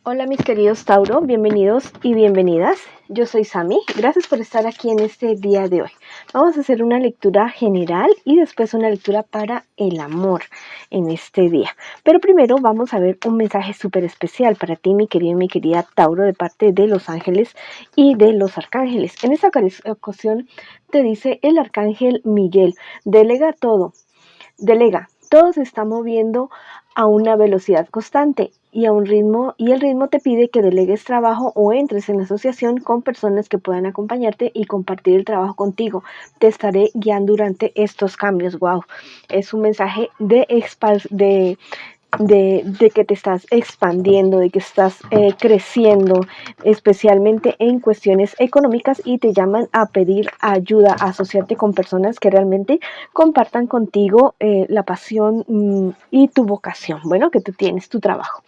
Hola mis queridos Tauro, bienvenidos y bienvenidas. Yo soy Sami, gracias por estar aquí en este día de hoy. Vamos a hacer una lectura general y después una lectura para el amor en este día. Pero primero vamos a ver un mensaje súper especial para ti, mi querido y mi querida Tauro, de parte de los ángeles y de los arcángeles. En esta ocasión te dice el arcángel Miguel, delega todo. Todo se está moviendo a una velocidad constante y a un ritmo, y el ritmo te pide que delegues trabajo o entres en asociación con personas que puedan acompañarte y compartir el trabajo contigo. Te estaré guiando durante estos cambios. Wow, es un mensaje de que te estás expandiendo, de que estás creciendo, especialmente en cuestiones económicas, y te llaman a pedir ayuda, a asociarte con personas que realmente compartan contigo la pasión y tu vocación, bueno, que tú tienes, tu trabajo.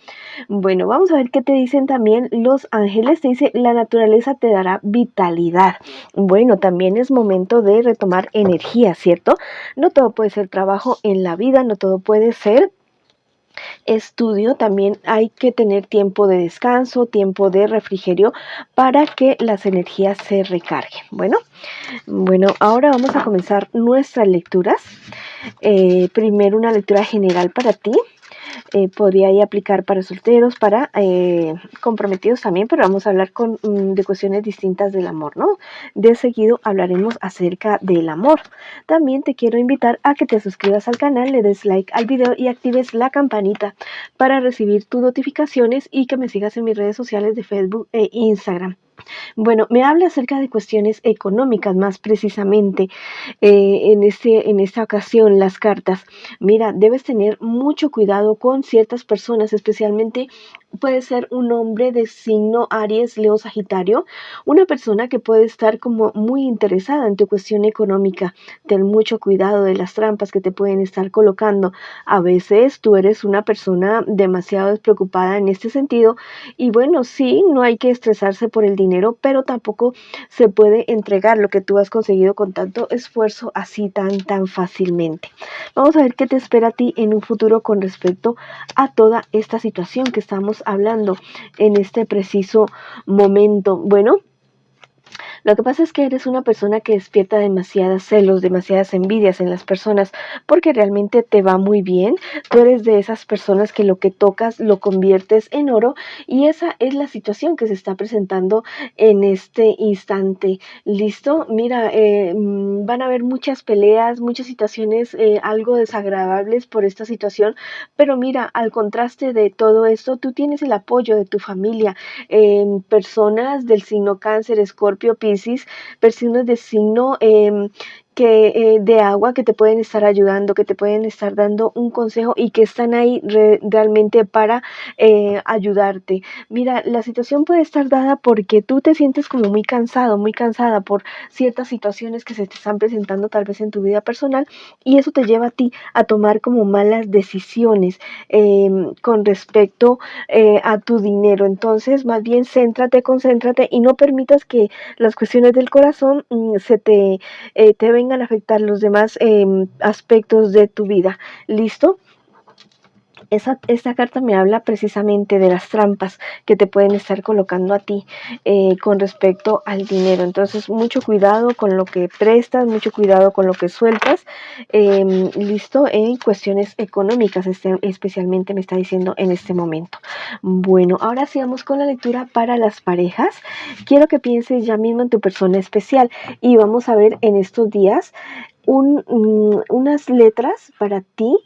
Bueno, vamos a ver qué te dicen también los ángeles. Te dice, la naturaleza te dará vitalidad. Bueno, también es momento de retomar energía, ¿cierto? No todo puede ser trabajo en la vida, no todo puede ser estudio, también hay que tener tiempo de descanso, tiempo de refrigerio para que las energías se recarguen. Bueno, ahora vamos a comenzar nuestras lecturas. Primero una lectura general para ti. Podría ahí aplicar para solteros, para comprometidos también, pero vamos a hablar de cuestiones distintas del amor, ¿no? De seguido hablaremos acerca del amor. También te quiero invitar a que te suscribas al canal, le des like al video y actives la campanita para recibir tus notificaciones, y que me sigas en mis redes sociales de Facebook e Instagram. Bueno, me habla acerca de cuestiones económicas más precisamente en esta ocasión las cartas. Mira, debes tener mucho cuidado con ciertas personas, especialmente puede ser un hombre de signo Aries, Leo, Sagitario, una persona que puede estar como muy interesada en tu cuestión económica. Ten mucho cuidado de las trampas que te pueden estar colocando. A veces tú eres una persona demasiado despreocupada en este sentido, y bueno, sí, no hay que estresarse por el dinero, pero tampoco se puede entregar lo que tú has conseguido con tanto esfuerzo así tan fácilmente. Vamos a ver qué te espera a ti en un futuro con respecto a toda esta situación que estamos hablando en este preciso momento. Bueno, lo que pasa es que eres una persona que despierta demasiados celos, demasiadas envidias en las personas, porque realmente te va muy bien. Tú eres de esas personas que lo que tocas lo conviertes en oro, y esa es la situación que se está presentando en este instante. ¿Listo? Mira, van a haber muchas peleas, muchas situaciones algo desagradables por esta situación, pero mira, al contraste de todo esto, tú tienes el apoyo de tu familia, personas del signo Cáncer, Escorpio, Piscis, personas de signo de agua, que te pueden estar ayudando, que te pueden estar dando un consejo y que están ahí realmente para ayudarte. Mira, la situación puede estar dada porque tú te sientes como muy cansado, muy cansada por ciertas situaciones que se te están presentando tal vez en tu vida personal, y eso te lleva a ti a tomar como malas decisiones con respecto a tu dinero. Entonces, más bien concéntrate y no permitas que las cuestiones del corazón te vengan a afectar los demás aspectos de tu vida. ¿Listo? Esta carta me habla precisamente de las trampas que te pueden estar colocando a ti con respecto al dinero. Entonces, mucho cuidado con lo que prestas, mucho cuidado con lo que sueltas. Listo, en cuestiones económicas, especialmente me está diciendo en este momento. Bueno, ahora sí vamos con la lectura para las parejas. Quiero que pienses ya mismo en tu persona especial, y vamos a ver en estos días unas letras para ti.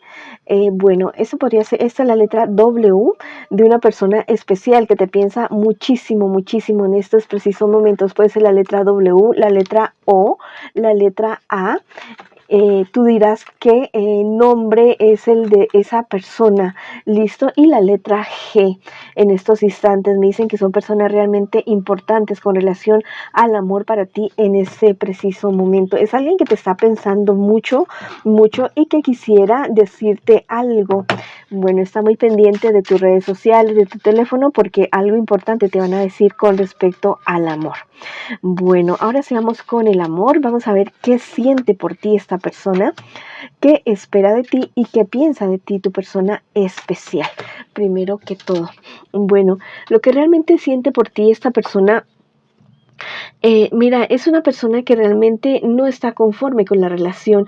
Bueno, eso podría ser, esta es la letra W de una persona especial que te piensa muchísimo, muchísimo en estos precisos momentos. Puede ser la letra W, la letra O, la letra A. Tú dirás qué nombre es el de esa persona. ¿Listo? Y la letra G. En estos instantes me dicen que son personas realmente importantes con relación al amor para ti en ese preciso momento. Es alguien que te está pensando mucho, mucho, y que quisiera decirte algo. Bueno, está muy pendiente de tus redes sociales, de tu teléfono, porque algo importante te van a decir con respecto al amor. Bueno, ahora sigamos con el amor. Vamos a ver qué siente por ti esta persona, qué espera de ti y qué piensa de ti tu persona especial. Primero que todo, Bueno, lo que realmente siente por ti esta persona, mira, es una persona que realmente no está conforme con la relación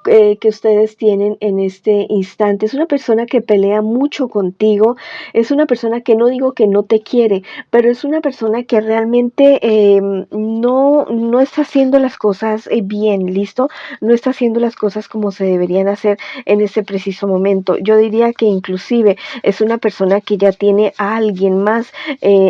que ustedes tienen en este instante. Es una persona que pelea mucho contigo, es una persona que no digo que no te quiere, pero es una persona que realmente no está haciendo las cosas bien, ¿listo? No está haciendo las cosas como se deberían hacer en este preciso momento. Yo diría que inclusive es una persona que ya tiene a alguien más,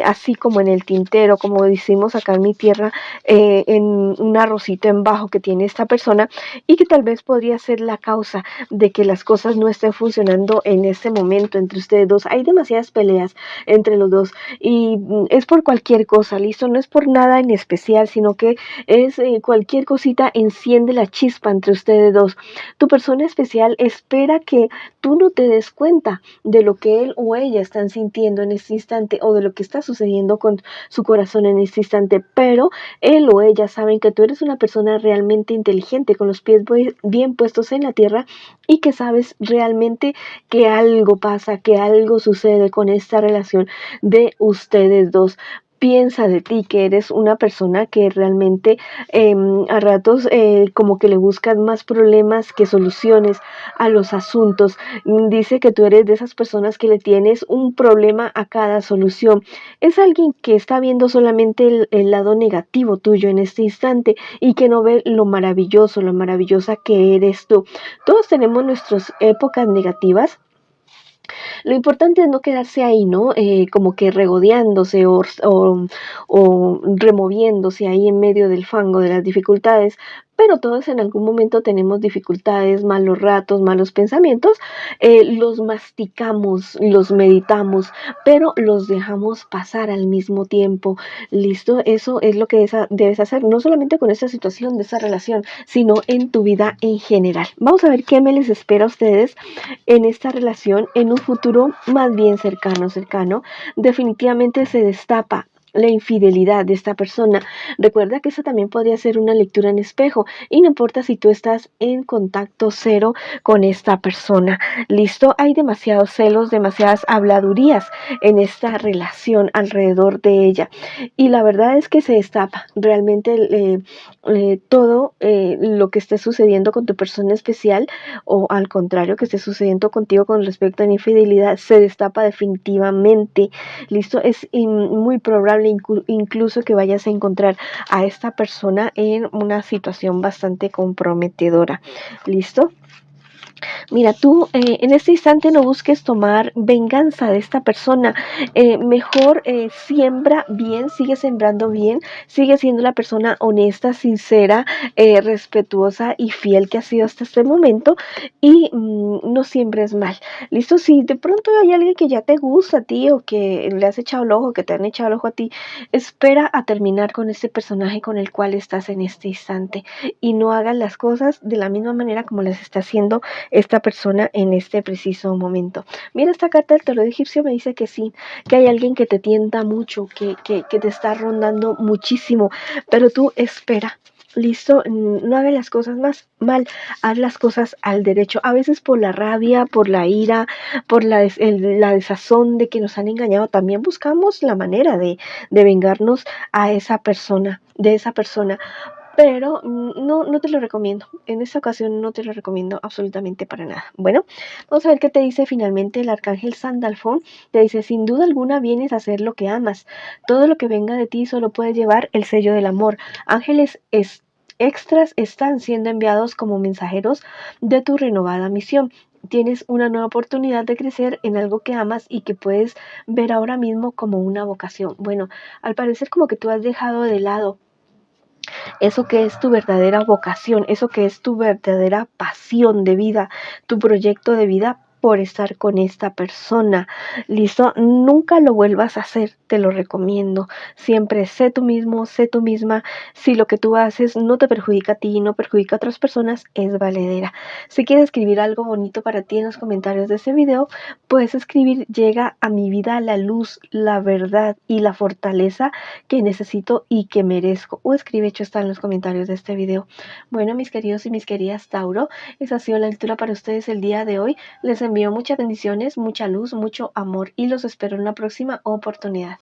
así como en el tintero, como decimos acá en mi tierra, en un arrocito en bajo que tiene esta persona y que tal vez podría ser la causa de que las cosas no estén funcionando en este momento entre ustedes dos. Hay demasiadas peleas entre los dos y es por cualquier cosa, ¿listo? No es por nada en especial, sino que es cualquier cosita enciende la chispa entre ustedes dos. Tu persona especial espera que tú no te des cuenta de lo que él o ella están sintiendo en este instante o de lo que está sucediendo con su corazón en este instante, pero él o ella saben que tú eres una persona realmente inteligente, con los pies bien puestos en la tierra y que sabes realmente que algo pasa, que algo sucede con esta relación de ustedes dos. Piensa de ti que eres una persona que realmente a ratos como que le buscas más problemas que soluciones a los asuntos. Dice que tú eres de esas personas que le tienes un problema a cada solución. Es alguien que está viendo solamente el lado negativo tuyo en este instante y que no ve lo maravilloso, lo maravillosa que eres tú. Todos tenemos nuestras épocas negativas. Lo importante es no quedarse ahí, ¿no? Como que regodeándose o removiéndose ahí en medio del fango de las dificultades, pero todos en algún momento tenemos dificultades, malos ratos, malos pensamientos, los masticamos, los meditamos, pero los dejamos pasar al mismo tiempo. ¿Listo? Eso es lo que debes hacer, no solamente con esta situación de esta relación, sino en tu vida en general. Vamos a ver qué me les espera a ustedes en esta relación en un futuro más bien cercano. Definitivamente se destapa la infidelidad de esta persona. Recuerda que eso también podría ser una lectura en espejo y no importa si tú estás en contacto cero con esta persona. ¿Listo? Hay demasiados celos, demasiadas habladurías en esta relación alrededor de ella y la verdad es que se destapa realmente todo lo que esté sucediendo con tu persona especial o al contrario que esté sucediendo contigo con respecto a la infidelidad se destapa definitivamente. ¿Listo? Es muy probable incluso que vayas a encontrar a esta persona en una situación bastante comprometedora. ¿Listo? Mira, tú en este instante no busques tomar venganza de esta persona. Mejor siembra bien, sigue sembrando bien, sigue siendo la persona honesta, sincera, respetuosa y fiel que ha sido hasta este momento y no siembres mal. ¿Listo? Si de pronto hay alguien que ya te gusta a ti o que le has echado el ojo, que te han echado el ojo a ti, espera a terminar con este personaje con el cual estás en este instante y no hagas las cosas de la misma manera como las está haciendo esta persona en este preciso momento. Mira, esta carta del tarot egipcio me dice que sí, que hay alguien que te tienta mucho, que te está rondando muchísimo, pero tú espera. Listo, no hagas las cosas más mal, haz las cosas al derecho. A veces por la rabia, por la ira, por la desazón de que nos han engañado, también buscamos la manera de vengarnos a esa persona, de esa persona. Pero no te lo recomiendo. En esta ocasión no te lo recomiendo absolutamente para nada. Bueno, vamos a ver qué te dice finalmente el arcángel Sandalfón. Te dice, sin duda alguna vienes a hacer lo que amas. Todo lo que venga de ti solo puede llevar el sello del amor. Ángeles extras están siendo enviados como mensajeros de tu renovada misión. Tienes una nueva oportunidad de crecer en algo que amas y que puedes ver ahora mismo como una vocación. Bueno, al parecer como que tú has dejado de lado eso que es tu verdadera vocación, eso que es tu verdadera pasión de vida, tu proyecto de vida por estar con esta persona. ¿Listo? Nunca lo vuelvas a hacer, te lo recomiendo. Siempre sé tú mismo, sé tú misma. Si lo que tú haces no te perjudica a ti, no perjudica a otras personas, es valedera. Si quieres escribir algo bonito para ti en los comentarios de este video, puedes escribir, llega a mi vida la luz, la verdad y la fortaleza que necesito y que merezco. O escribe, hecho está en los comentarios de este video. Bueno, mis queridos y mis queridas Tauro, esa ha sido la lectura para ustedes el día de hoy. Les envío envío muchas bendiciones, mucha luz, mucho amor y los espero en la próxima oportunidad.